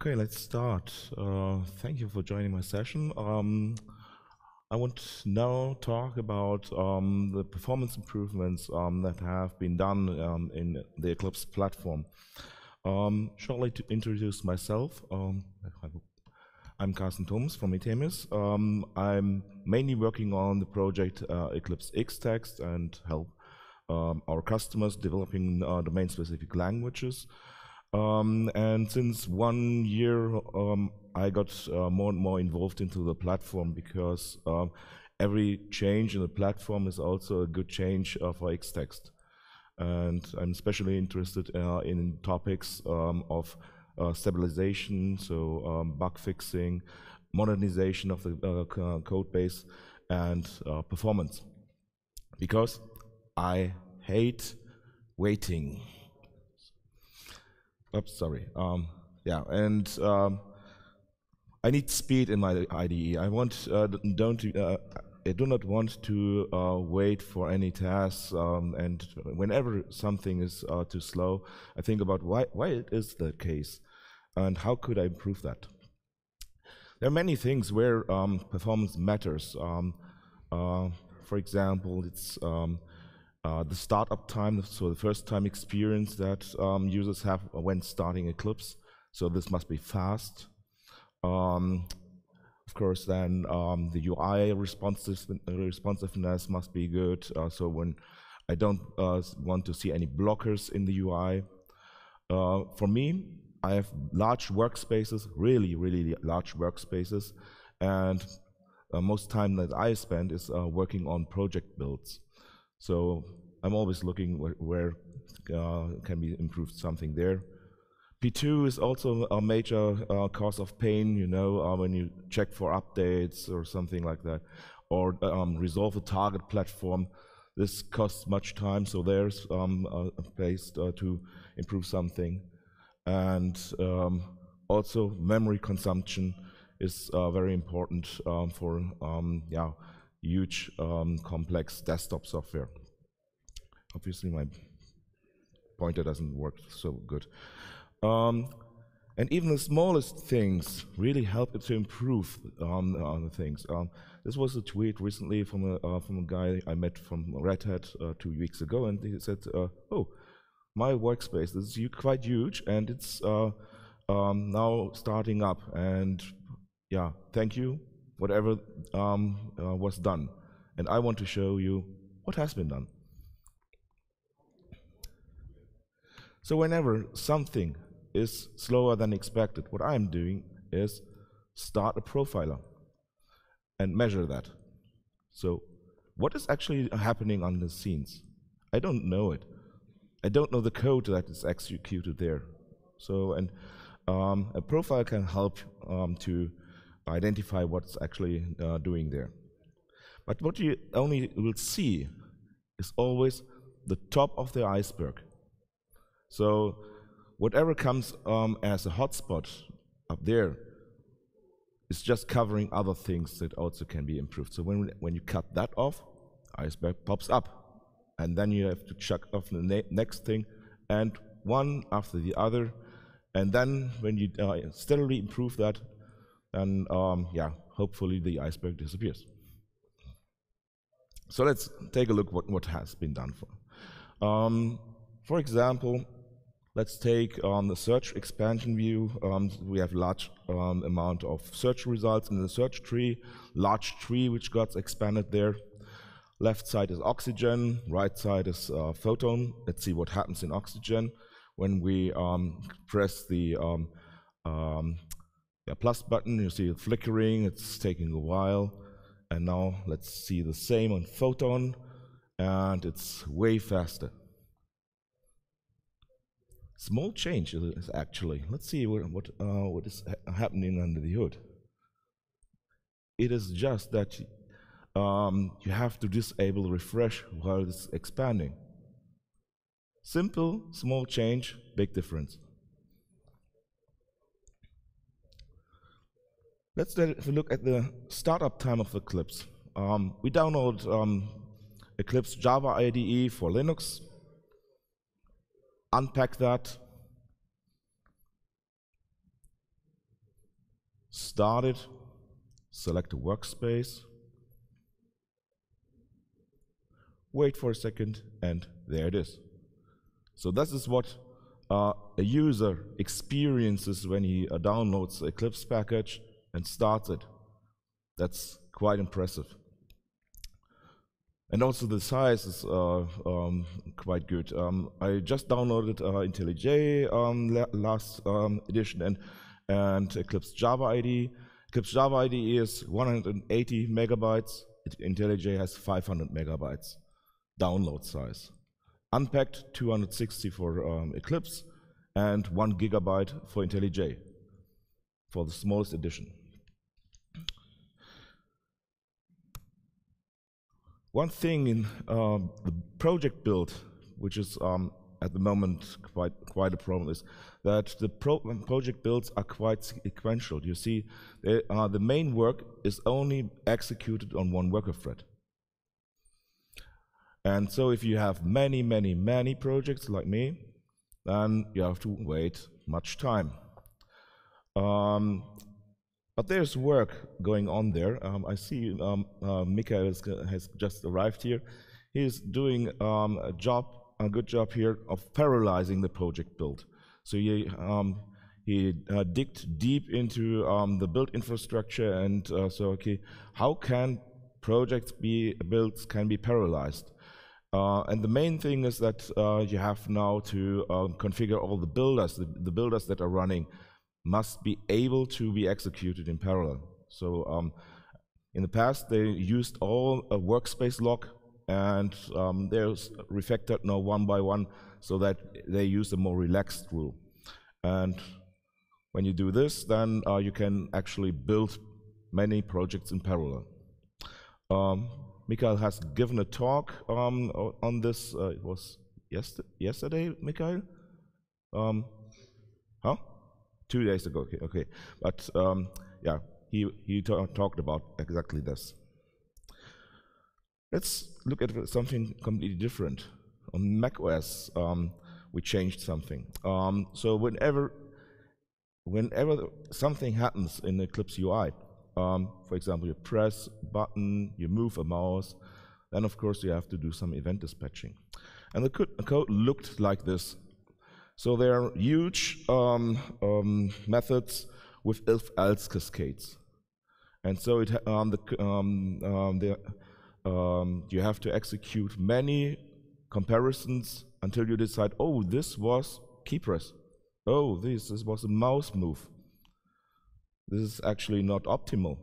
Okay, let's start. Thank you for joining my session. I want to now talk about the performance improvements that have been done in the Eclipse platform. Shortly to introduce myself, I'm Karsten Thoms from itemis. I'm mainly working on the project Eclipse Xtext and help our customers developing domain-specific languages. And since 1 year, I got more and more involved into the platform because every change in the platform is also a good change for Xtext. And I'm especially interested in topics of stabilization, so bug fixing, modernization of the code base, and performance. Because I hate waiting. Oops, sorry. Yeah, and I need speed in my IDE. I do not want to wait for any tasks. And whenever something is too slow, I think about why it is the case, and how could I improve that. There are many things where performance matters. For example, it's the startup time, so the first time experience that users have when starting Eclipse. So this must be fast. Of course, then the UI responsiveness must be good. So when I don't want to see any blockers in the UI. For me, I have large workspaces, really large workspaces, and most time that I spend is working on project builds. So I'm always looking where can be improved something there. P2 is also a major cause of pain, you know, when you check for updates or something like that, or resolve a target platform. This costs much time, so there's a place to improve something. And also memory consumption is very important for huge complex desktop software. Obviously my pointer doesn't work so good. And even the smallest things really help it to improve on the things. This was a tweet recently from a guy I met from Red Hat 2 weeks ago, and he said, oh, my workspace is quite huge, and it's now starting up, and yeah, thank you, whatever was done. And I want to show you what has been done. So whenever something is slower than expected, what I'm doing is start a profiler and measure that. So what is actually happening on the scenes? I don't know it. I don't know the code that is executed there. So, and a profile can help to identify what's actually doing there. But what you only will see is always the top of the iceberg. So whatever comes as a hotspot up there is just covering other things that also can be improved. So when you cut that off, iceberg pops up. And then you have to check off the next thing, and one after the other. And then when you steadily improve that, then yeah, hopefully the iceberg disappears. So let's take a look what has been done. For example, let's take the search expansion view. We have large amount of search results in the search tree, large tree which got expanded there. Left side is oxygen, right side is photon. Let's see what happens in oxygen when we press the plus button. You see it flickering, it's taking a while. And now let's see the same on photon, and it's way faster. Small change is actually. Let's see what is happening under the hood. It is just that you have to disable refresh while it's expanding. Simple, small change, big difference. Let's have a look at the startup time of Eclipse. We download Eclipse Java IDE for Linux, unpack that, start it, select a workspace, wait for a second, and there it is. So this is what a user experiences when he downloads the Eclipse package and starts it. That's quite impressive. And also the size is quite good. I just downloaded IntelliJ last edition and Eclipse Java IDE. Eclipse Java IDE is 180 megabytes. IntelliJ has 500 megabytes download size. Unpacked 260 for Eclipse and 1 gigabyte for IntelliJ for the smallest edition. One thing in the project build, which is at the moment quite a problem, is that the project builds are quite sequential. You see, the main work is only executed on one worker thread. And so if you have many projects like me, then you have to wait much time. But there's work going on there. I see Michael has just arrived here. He's doing a good job here of parallelizing the project build. So he digged deep into the build infrastructure and so okay, how can projects builds can be parallelized? And the main thing is that you have now to configure all the builders. The builders that are running must be able to be executed in parallel. So in the past, they used all a workspace lock, and they're refactored now one by one so that they use a more relaxed rule. And when you do this, then you can actually build many projects in parallel. Michael has given a talk on this. It was yesterday, Michael? Huh? 2 days ago, okay. But yeah, he talked about exactly this. Let's look at something completely different. On macOS, we changed something. So whenever something happens in Eclipse UI, for example, you press a button, you move a mouse, then of course you have to do some event dispatching. And the code looked like this. So there are huge methods with if-else cascades, and so you have to execute many comparisons until you decide, oh, this was key press. Oh, this was a mouse move. This is actually not optimal.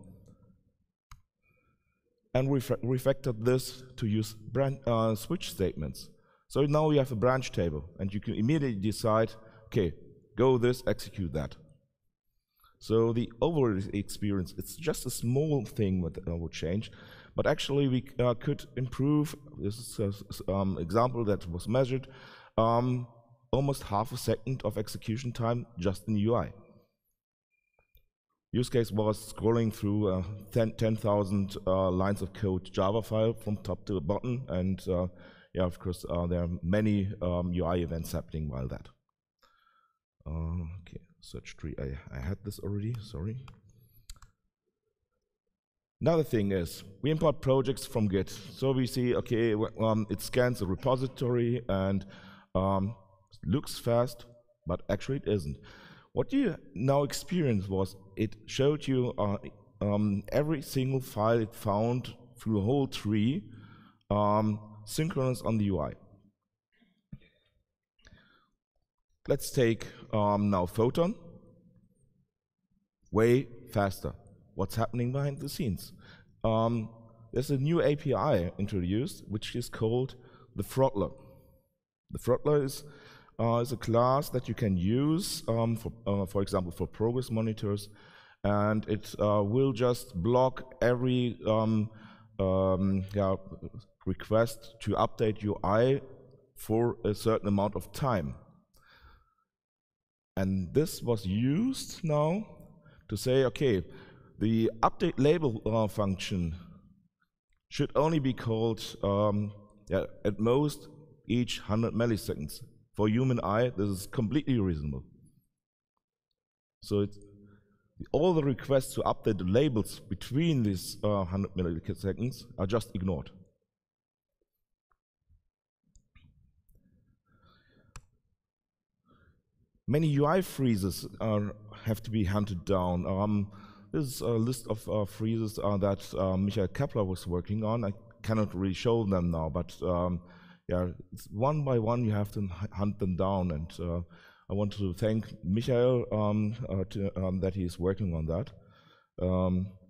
And we refactored this to use switch statements. So now you have a branch table, and you can immediately decide, okay, go this, execute that. So the overall experience, it's just a small thing that would change, but actually we could improve. This is an example that was measured, almost half a second of execution time just in UI. Use case was scrolling through 10,000 lines of code Java file from top to bottom, and yeah, of course, there are many UI events happening while that. Okay, search tree, I had this already, sorry. Another thing is, we import projects from Git. So we see, okay, it scans a repository and looks fast, but actually it isn't. What you now experience was, it showed you every single file it found through a whole tree, synchronous on the UI. Let's take now Photon. Way faster. What's happening behind the scenes? There's a new API introduced, which is called the Throttler. The Throttler is a class that you can use, for example, for progress monitors, and it will just block every request to update UI for a certain amount of time. And this was used now to say, okay, the update label function should only be called at most each 100 milliseconds. For human eye, this is completely reasonable. So all the requests to update the labels between these 100 milliseconds are just ignored. Many UI freezes have to be hunted down. This is a list of freezes that Michael Kepler was working on. I cannot really show them now, but yeah, it's one by one you have to hunt them down, and I want to thank Michael that he is working on that.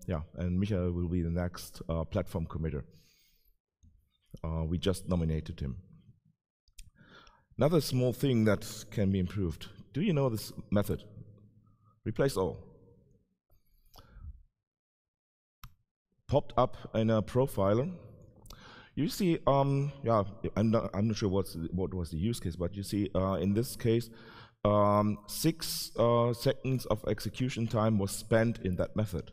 Yeah, and Michael will be the next platform committer. We just nominated him. Another small thing that can be improved. Do you know this method? Replace all. Popped up in a profiler. You see, yeah, I'm not sure what was the use case, but you see, in this case, 6 seconds of execution time was spent in that method.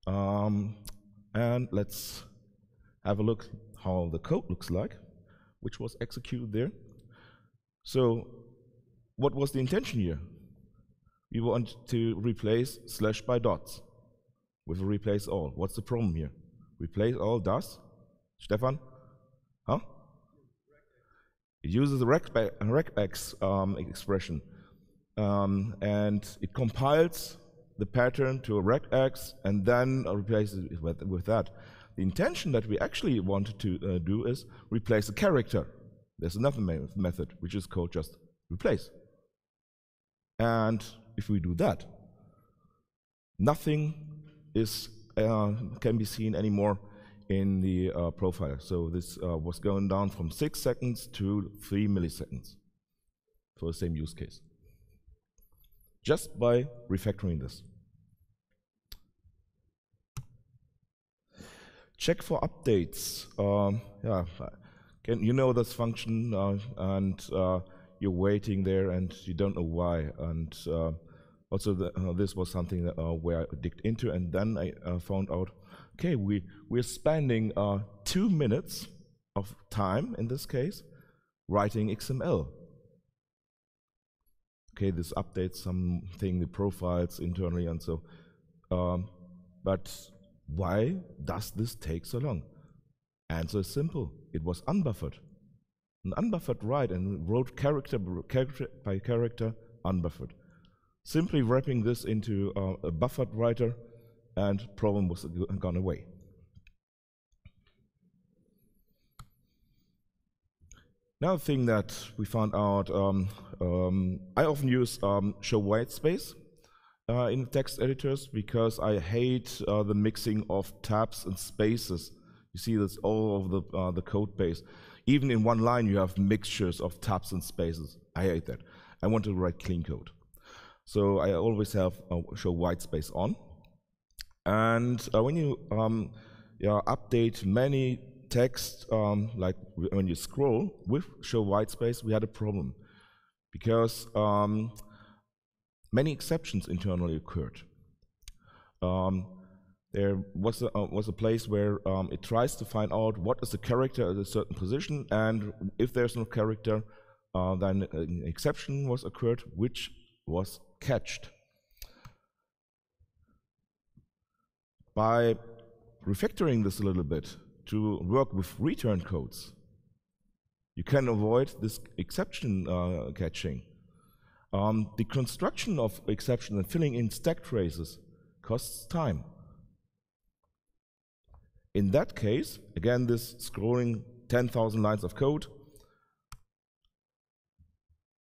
And let's have a look how the code looks like, which was executed there. So, what was the intention here? We want to replace slash by dots with replace all. What's the problem here? Replace all does? Stefan? Huh? It uses a regx expression, and it compiles the pattern to a regx and then replaces it with that. The intention that we actually wanted to do is replace a character. There's another method which is called just replace. And if we do that, nothing is can be seen anymore in the profiler. So this was going down from 6 seconds to 3 milliseconds for the same use case, just by refactoring this. Check for updates. Yeah, you know this function, and you're waiting there, and you don't know why. And also, this was something that, where I digged into, and then I found out, okay, we're spending 2 minutes of time in this case writing XML. Okay, this updates something, the profiles internally, and so. But why does this take so long? Answer is simple. It was unbuffered. An unbuffered write, and wrote character by character unbuffered. Simply wrapping this into a buffered writer, and problem was gone away. Another thing that we found out, I often use show white space in text editors because I hate the mixing of tabs and spaces. You see this all over the code base. Even in one line you have mixtures of tabs and spaces. I hate that. I want to write clean code. So I always have show white space on. And when you update many text, like when you scroll with show white space, we had a problem because many exceptions internally occurred. There was a place where it tries to find out what is the character at a certain position, and if there's no character, then an exception was occurred, which was catched. By refactoring this a little bit to work with return codes, you can avoid this exception catching. The construction of exception and filling in stack traces costs time. In that case, again, this scrolling 10,000 lines of code,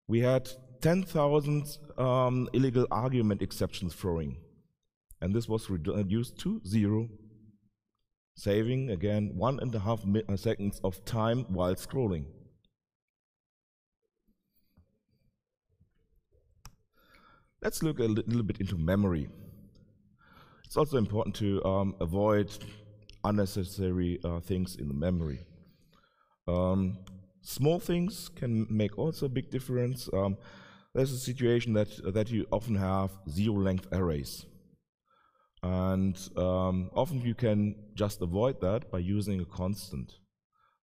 we had 10,000 illegal argument exceptions throwing. And this was reduced to 0, saving, again, 1.5 seconds of time while scrolling. Let's look a little bit into memory. It's also important to avoid unnecessary things in the memory. Small things can make also a big difference. There's a situation that you often have zero-length arrays. And often you can just avoid that by using a constant.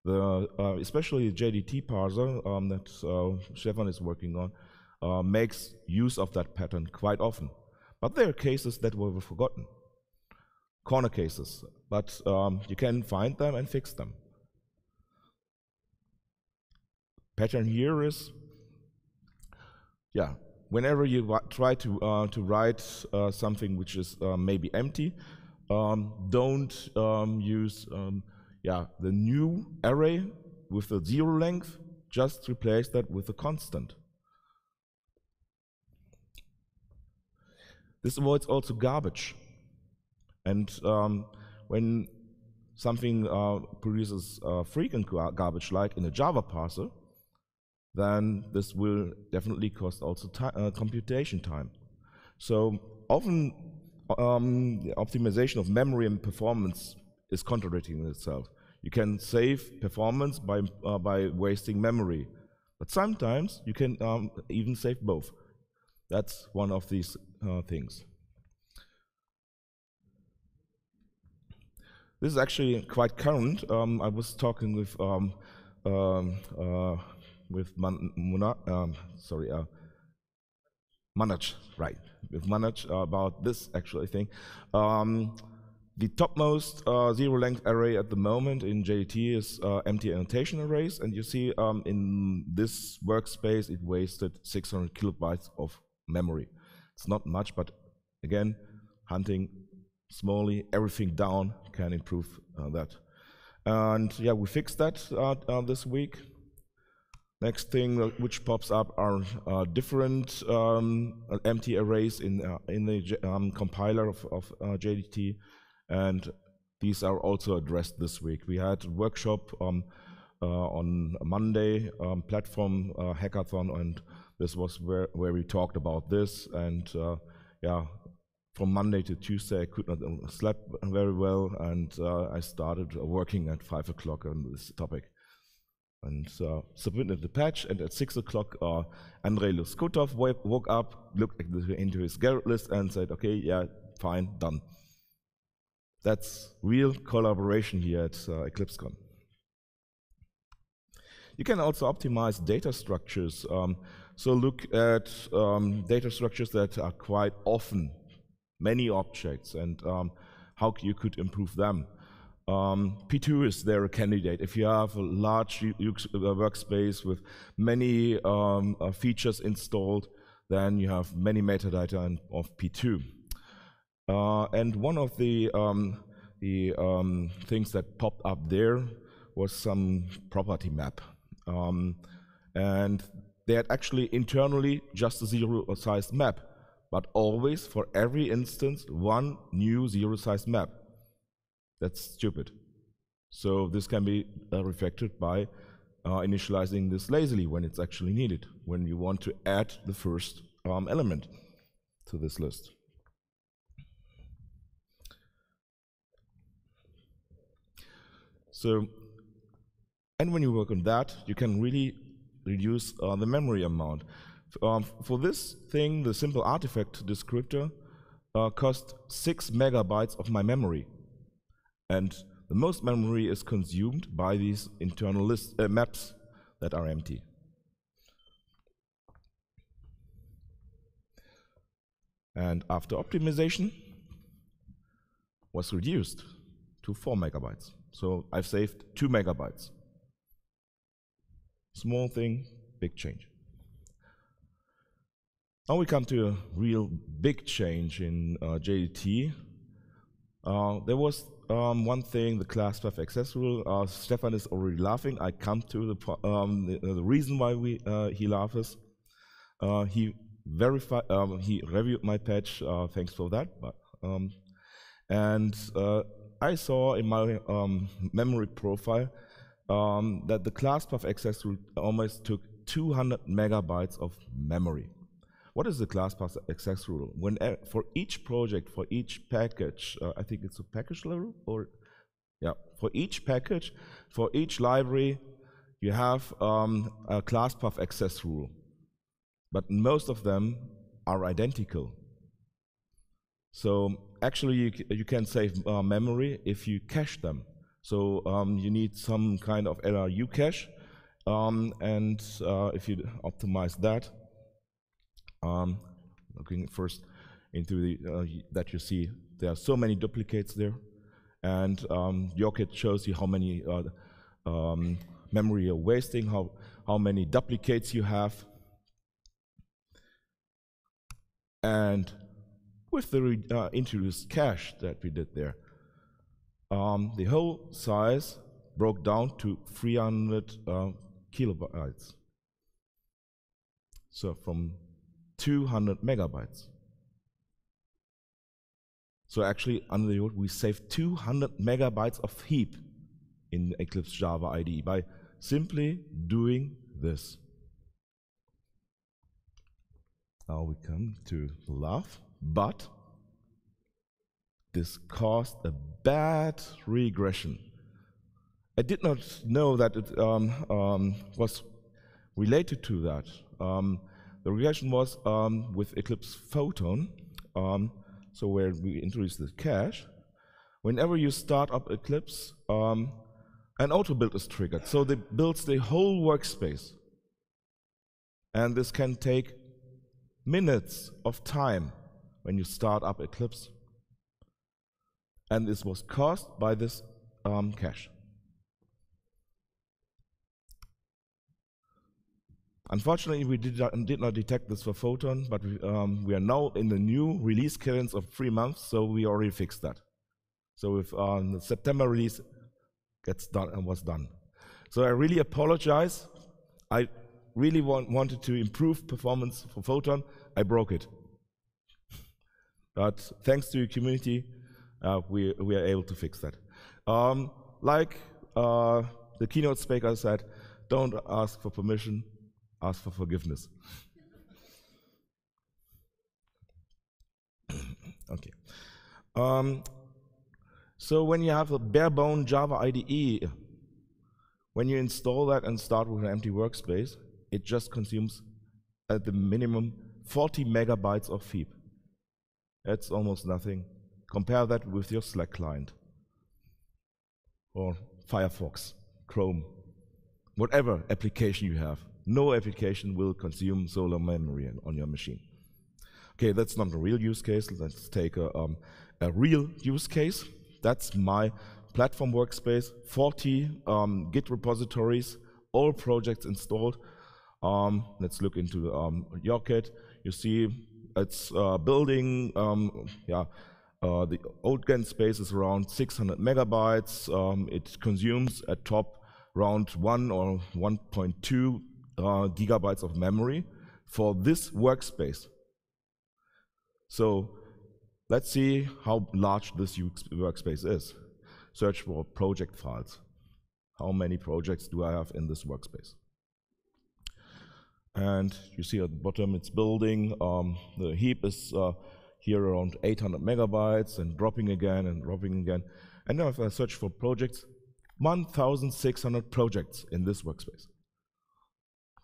Especially the JDT parser that Stefan is working on, makes use of that pattern quite often. But there are cases that were forgotten, corner cases, but you can find them and fix them. Pattern here is, yeah, whenever you try to write something which is maybe empty, don't use the new array with the 0 length, just replace that with a constant. This avoids also garbage. And when something produces frequent garbage, like in a Java parser, then this will definitely cost also computation time. So often the optimization of memory and performance is contradicting itself. You can save performance by wasting memory, but sometimes you can even save both. That's one of these things. This is actually quite current. I was talking with Manoj, right? With Manoj about this actually thing. The topmost 0-length array at the moment in JDT is empty annotation arrays, and you see in this workspace it wasted 600 kilobytes of memory. It's not much, but again, hunting smallly everything down can improve that. And yeah, we fixed that this week. Next thing which pops up are different empty arrays in the compiler of JDT, and these are also addressed this week. We had a workshop on Monday, platform hackathon, and this was where we talked about this. And yeah, from Monday to Tuesday I could not sleep very well, and I started working at 5 o'clock on this topic. And submitted the patch, and at 6 o'clock Andrei Luskutov woke up, looked into his Gerrit list and said, okay, yeah, fine, done. That's real collaboration here at EclipseCon. You can also optimize data structures. So look at data structures that are quite often many objects, and how you could improve them. P2 is there a candidate. If you have a large workspace with many features installed, then you have many metadata of P2. And one of the things that popped up there was some property map. And they had actually internally just a 0-sized map, but always for every instance one new 0-sized map. That's stupid. So this can be refactored by initializing this lazily when it's actually needed, when you want to add the first element to this list. So, and when you work on that, you can really reduce the memory amount. For this thing, the simple artifact descriptor cost 6 megabytes of my memory. And the most memory is consumed by these internal maps that are empty. And after optimization, was reduced to 4 megabytes. So I've saved 2 megabytes. Small thing, big change. Now we come to a real big change in JDT. There was one thing, the class path access rule. Stefan is already laughing. I come to the reason why he laughs. He verified, he reviewed my patch. Thanks for that. And I saw in my memory profile that the class path access rule almost took 200 megabytes of memory. What is the class path access rule? For each project, for each package, I think it's a package level, or yeah, for each package, for each library, you have a class path access rule, but most of them are identical. So actually, you can save memory if you cache them. So you need some kind of LRU cache, and if you optimize that, Looking first into the that you see there are so many duplicates there, and YourKit shows you how many memory you're wasting, how many duplicates you have, and with the introduced cache that we did there, the whole size broke down to 300 kilobytes. So from 200 megabytes. So actually, under the hood, we saved 200 megabytes of heap in Eclipse Java IDE by simply doing this. Now we come to the laugh, but this caused a bad regression. I did not know that it was related to that. The regression was with Eclipse Photon, so where we introduced the cache. Whenever you start up Eclipse, an auto build is triggered, so it builds the whole workspace. And this can take minutes of time when you start up Eclipse. And this was caused by this cache. Unfortunately, we did not detect this for Photon, but we are now in the new release cadence of 3 months, so we already fixed that. So if the September release gets done and was done. So I really apologize. I really wanted to improve performance for Photon. I broke it. But thanks to your community, we are able to fix that. Like the keynote speaker said, don't ask for permission, ask for forgiveness. Okay. So when you have a bare-bone Java IDE, when you install that and start with an empty workspace, it just consumes at the minimum 40 megabytes of heap. That's almost nothing. Compare that with your Slack client or Firefox, Chrome, whatever application you have. No application will consume so low memory on your machine. Okay, that's not a real use case. Let's take a real use case. That's my platform workspace, 40 Git repositories, all projects installed. Let's look into YourKit. You see it's building, the old GAN space is around 600 megabytes. It consumes at top around 1 or 1.2 gigabytes of memory for this workspace. So let's see how large this workspace is. Search for project files. How many projects do I have in this workspace? And you see at the bottom it's building. The heap is here around 800 megabytes and dropping again and dropping again. And now if I search for projects, 1,600 projects in this workspace.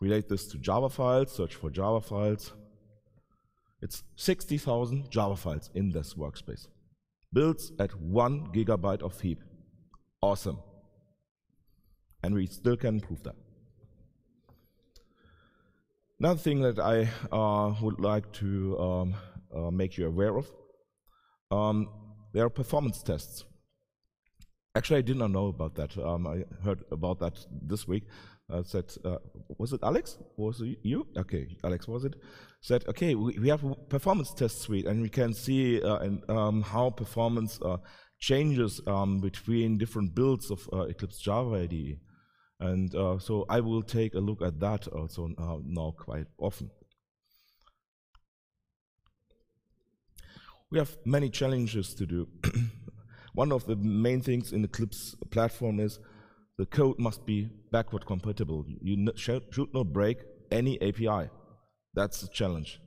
Relate this to Java files, search for Java files. It's 60,000 Java files in this workspace. Builds at 1 gigabyte of heap. Awesome. And we still can improve that. Another thing that I would like to make you aware of, there are performance tests. Actually, I did not know about that. I heard about that this week. Said, was it Alex? Was it you? Okay, Alex, was it? Said, okay, we have a performance test suite, and we can see how performance changes between different builds of Eclipse Java IDE. And so I will take a look at that also now quite often. We have many challenges to do. One of the main things in the Eclipse platform is the code must be backward compatible. You should not break any API. That's the challenge.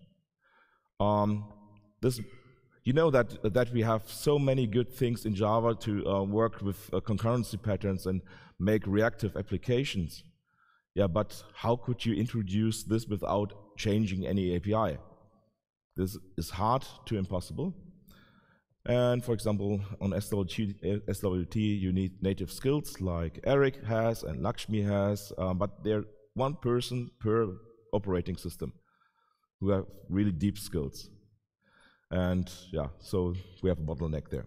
You know that we have so many good things in Java to work with concurrency patterns and make reactive applications. Yeah, but how could you introduce this without changing any API? This is hard to impossible. And for example, on SWT, you need native skills like Eric has and Lakshmi has, but they're one person per operating system. who have really deep skills. And yeah, so we have a bottleneck there.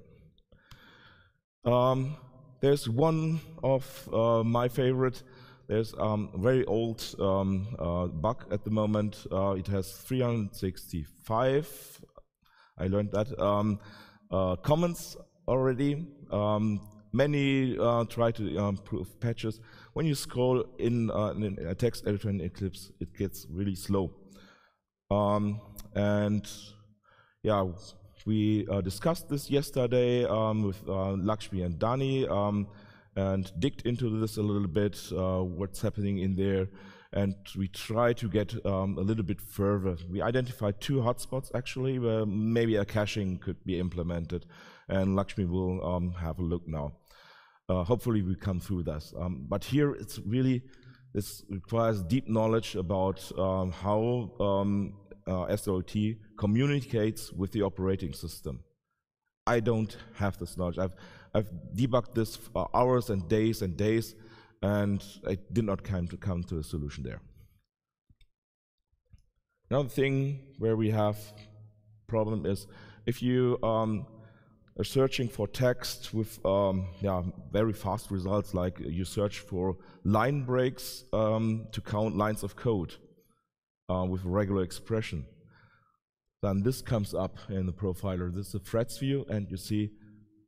There's one of my favorite. There's a very old bug at the moment. It has 365, I learned that, comments already. Many try to improve patches. When you scroll in a text editor in Eclipse, it gets really slow. And yeah, we discussed this yesterday with Lakshmi and Dani and digged into this a little bit, what's happening in there, and we try to get a little bit further. We identified 2 hotspots actually where maybe a caching could be implemented, and Lakshmi will have a look now. Hopefully we come through this. But here it's really, this requires deep knowledge about how SOT communicates with the operating system. I don't have this knowledge. I've debugged this for hours and days, and I did not come to a solution there. Another thing where we have problem is if you are searching for text with very fast results, like you search for line breaks to count lines of code with regular expression, then this comes up in the profiler. This is the threads view, and you see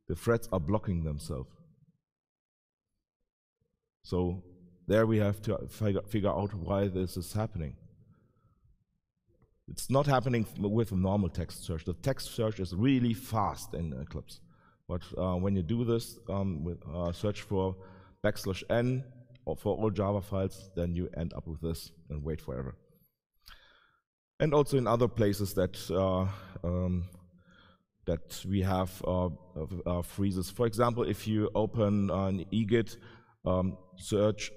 the threads are blocking themselves. So there we have to figure out why this is happening. It's not happening with a normal text search. The text search is really fast in Eclipse. But when you do this with search for \n or for all Java files, then you end up with this and wait forever. And also in other places that that we have freezes. For example, if you open an egit search,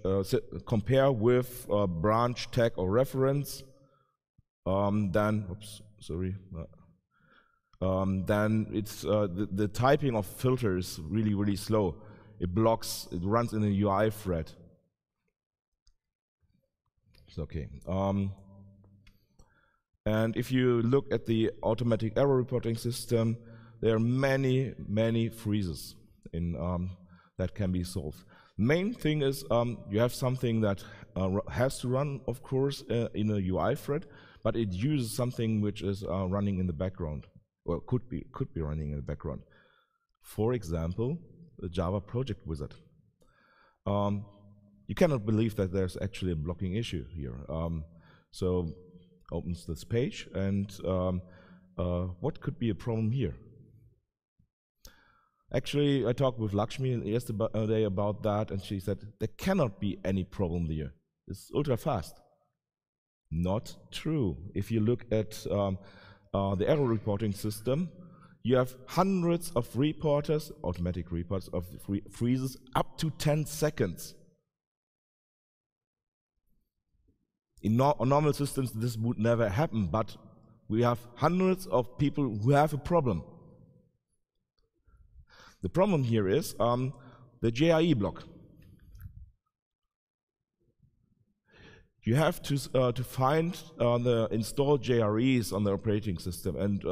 compare with branch tag or reference, then then it's the typing of filter is really slow. It blocks. It runs in a UI thread. It's okay. And if you look at the automatic error reporting system, there are many freezes in that can be solved. Main thing is you have something that has to run, of course, in a UI thread, but it uses something which is running in the background, or could be running in the background. For example, the Java project wizard. You cannot believe that there's actually a blocking issue here. So opens this page, and what could be a problem here? Actually, I talked with Lakshmi yesterday about that, and she said there cannot be any problem there. It's ultra fast. Not true. If you look at the error reporting system, you have hundreds of reporters, automatic reports of freezes up to 10 seconds. In normal systems, this would never happen, but we have hundreds of people who have a problem. The problem here is the JRE block. You have to find the installed JREs on the operating system, and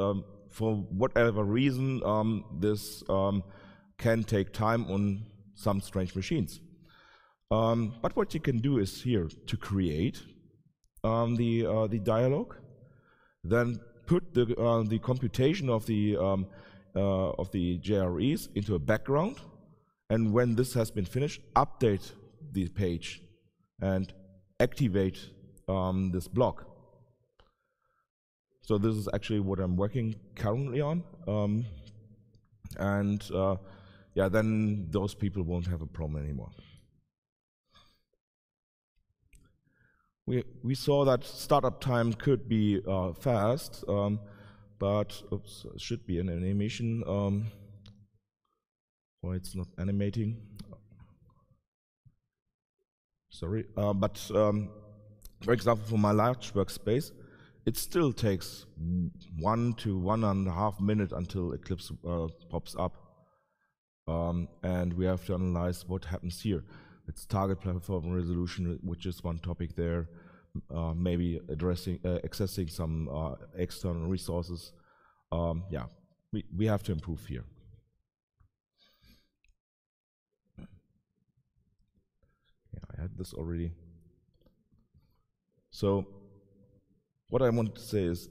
for whatever reason, this can take time on some strange machines. But what you can do is here to create the dialog, then put the computation of the JREs into a background, and when this has been finished, update the page and activate this block. So this is actually what I'm working currently on, and yeah, then those people won't have a problem anymore. We saw that startup time could be fast, but oops, it should be an animation. Why it's not animating? Sorry, but for example, for my large workspace, it still takes 1 to 1.5 minutes until Eclipse pops up, and we have to analyze what happens here. It's target platform resolution, which is one topic there, maybe accessing some external resources. Yeah, we have to improve here. Yeah, I had this already. So what I want to say is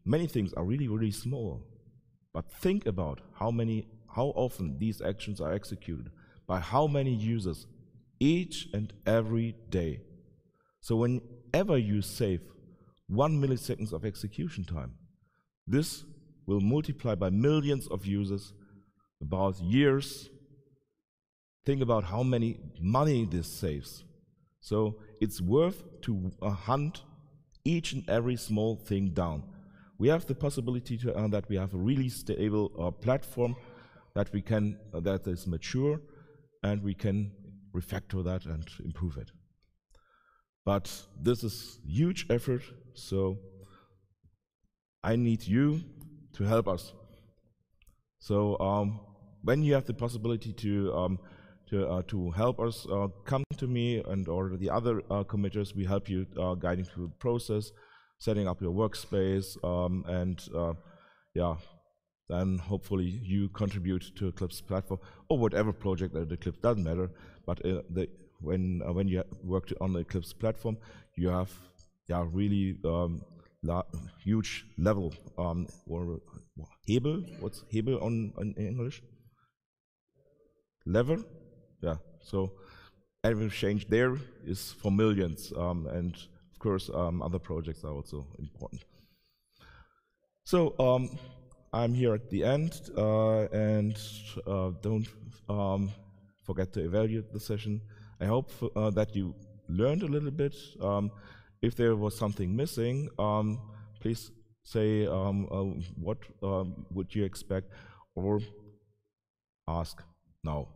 many things are really, really small, but think about how often these actions are executed by how many users each and every day. So whenever you save 1 millisecond of execution time, this will multiply by millions of users about years. Think about how many money this saves. So it's worth to hunt each and every small thing down. We have the possibility to that we have a really stable platform that we can that is mature, and we can refactor that and improve it. But this is huge effort, so I need you to help us. So when you have the possibility to help us, come to me and or the other committers. We help you guiding through the process, setting up your workspace, and yeah, then hopefully you contribute to Eclipse Platform or whatever project at Eclipse, doesn't matter. But when you work on the Eclipse Platform, you have really huge level or Hebel. What's Hebel in English? Lever. Yeah, so every change there is for millions, and of course other projects are also important. So I'm here at the end, and don't forget to evaluate the session. I hope that you learned a little bit. If there was something missing, please say what would you expect, or ask now.